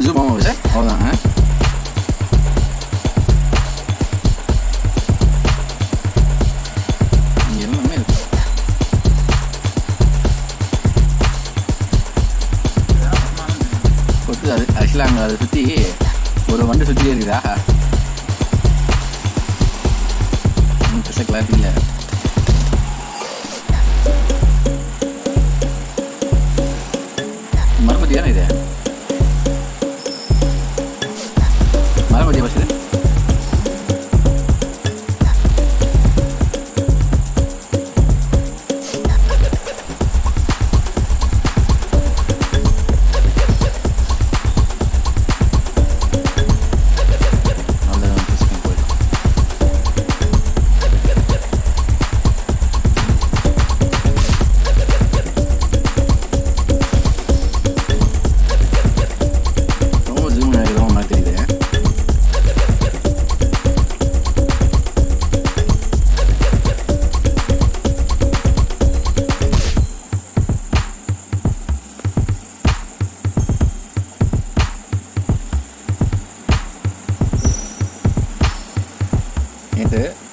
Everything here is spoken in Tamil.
ஜூம் ஆகும் சார், அவ்வளோதான். எல்லாமே இருக்கு. கொத்து அது ஆக்சுவலாக அங்கே அதை சுற்றி ஒரு வண்டு சுற்றியே இருக்குதா, பெருசாக கிளாரிட்டி இல்லை. மரபதி தானே இது, மரபதியை பஸ் நேற்று